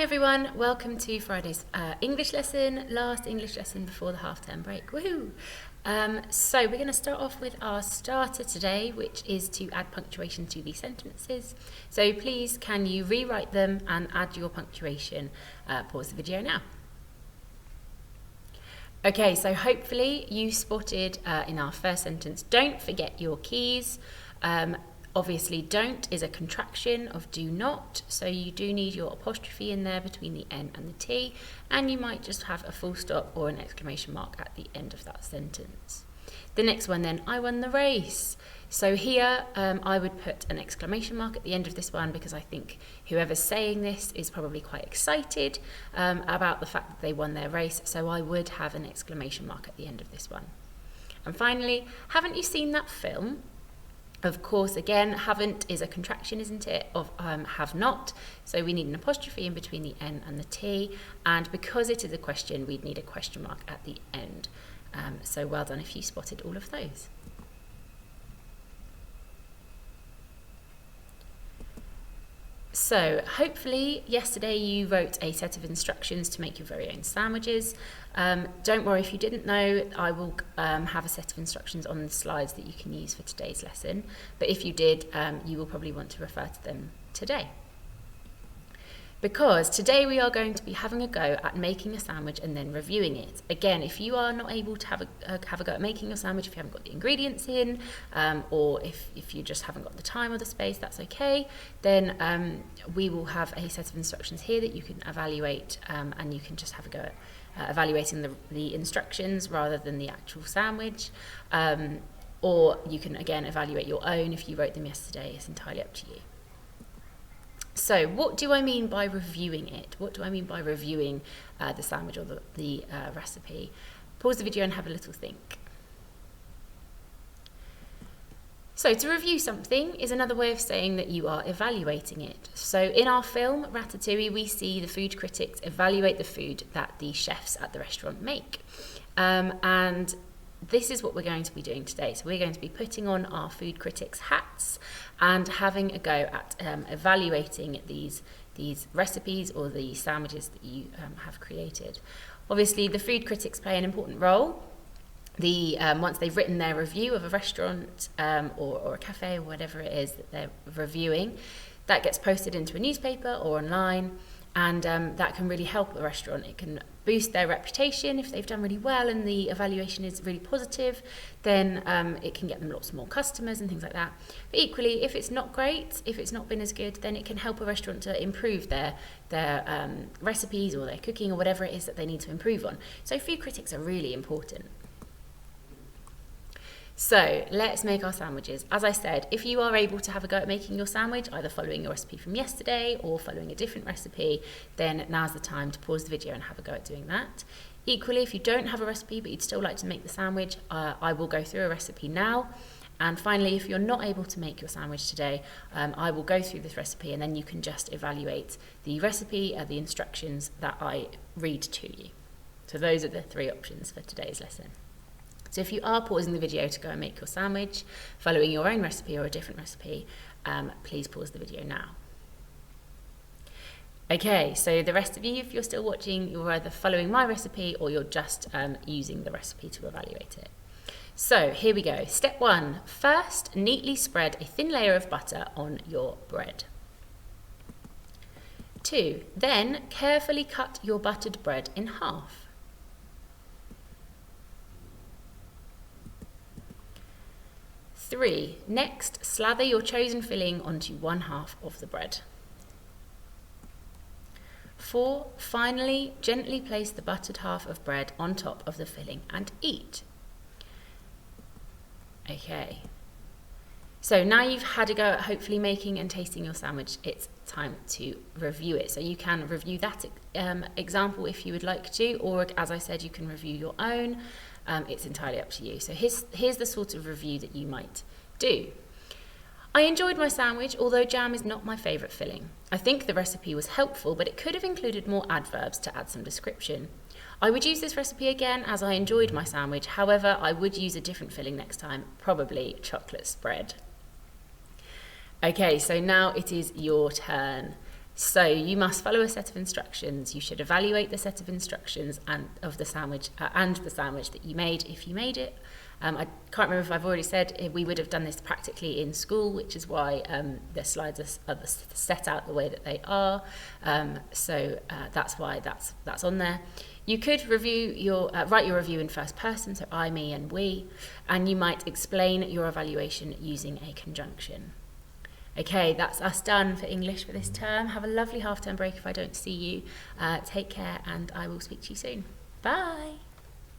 everyone, welcome to Friday's English lesson, last English lesson before the half-term break. Woohoo! So we're going to start off with our starter today, which is to add punctuation to the sentences. So please, can you rewrite them and add your punctuation? Pause the video now. Okay, so hopefully you spotted in our first sentence, don't forget your keys. Obviously, don't is a contraction of do not, so you do need your apostrophe in there between the N and the T, and you might just have a full stop or an exclamation mark at the end of that sentence. The next one then, I won the race. So here I would put an exclamation mark at the end of this one because I think whoever's saying this is probably quite excited about the fact that they won their race, so I would have an exclamation mark at the end of this one. And finally, haven't you seen that film? Of course, again, haven't is a contraction, isn't it, of have not. So we need an apostrophe in between the N and the T. And because it is a question, we'd need a question mark at the end. So well done if you spotted all of those. So hopefully yesterday you wrote a set of instructions to make your very own sandwiches. Don't worry if you didn't know, I will have a set of instructions on the slides that you can use for today's lesson. But if you did, you will probably want to refer to them today. Because today we are going to be having a go at making a sandwich and then reviewing it. Again, if you are not able to have a go at making your sandwich, if you haven't got the ingredients in, or if you just haven't got the time or the space, that's okay. Then we will have a set of instructions here that you can evaluate, and you can just have a go at evaluating the instructions rather than the actual sandwich. Or you can, again, evaluate your own if you wrote them yesterday. It's entirely up to you. So what do I mean by reviewing it? What do I mean by reviewing the sandwich or the recipe? Pause the video and have a little think. So to review something is another way of saying that you are evaluating it. So in our film, Ratatouille, we see the food critics evaluate the food that the chefs at the restaurant make. And this is what we're going to be doing today. So we're going to be putting on our food critics hats and having a go at evaluating these recipes or the sandwiches that you have created. Obviously, the food critics play an important role. Once they've written their review of a restaurant or a cafe or whatever it is that they're reviewing, that gets posted into a newspaper or online, and that can really help the restaurant. It can boost their reputation. If they've done really well and the evaluation is really positive, then it can get them lots more customers and things like that. But equally, if it's not great, if it's not been as good, then it can help a restaurant to improve their recipes or their cooking or whatever it is that they need to improve on. So food critics are really important. So let's make our sandwiches. As I said, if you are able to have a go at making your sandwich, either following your recipe from yesterday or following a different recipe, then now's the time to pause the video and have a go at doing that. Equally, if you don't have a recipe but you'd still like to make the sandwich, I will go through a recipe now. And finally, if you're not able to make your sandwich today, I will go through this recipe and then you can just evaluate the recipe, the instructions that I read to you. So those are the three options for today's lesson. So if you are pausing the video to go and make your sandwich, following your own recipe or a different recipe, please pause the video now. Okay, so the rest of you, if you're still watching, you're either following my recipe or you're just using the recipe to evaluate it. So here we go. Step 1. First, neatly spread a thin layer of butter on your bread. 2. Then carefully cut your buttered bread in half. 3. Next, slather your chosen filling onto one half of the bread. 4. Finally, gently place the buttered half of bread on top of the filling and eat. Okay. So now you've had a go at hopefully making and tasting your sandwich, it's time to review it. So you can review that example if you would like to, or as I said, you can review your own. It's entirely up to you. So here's the sort of review that you might do. I enjoyed my sandwich, although jam is not my favourite filling. I think the recipe was helpful, but it could have included more adverbs to add some description. I would use this recipe again as I enjoyed my sandwich. However, I would use a different filling next time, probably chocolate spread. Okay, so now it is your turn. So you must follow a set of instructions. You should evaluate the set of instructions and of the sandwich and the sandwich that you made if you made it. I can't remember if I've already said we would have done this practically in school, which is why the slides are set out the way that they are. So that's why that's on there. You could write your review in first person, so I, me, and we, and you might explain your evaluation using a conjunction. Okay, that's us done for English for this term. Have a lovely half-term break if I don't see you. Take care, and I will speak to you soon. Bye.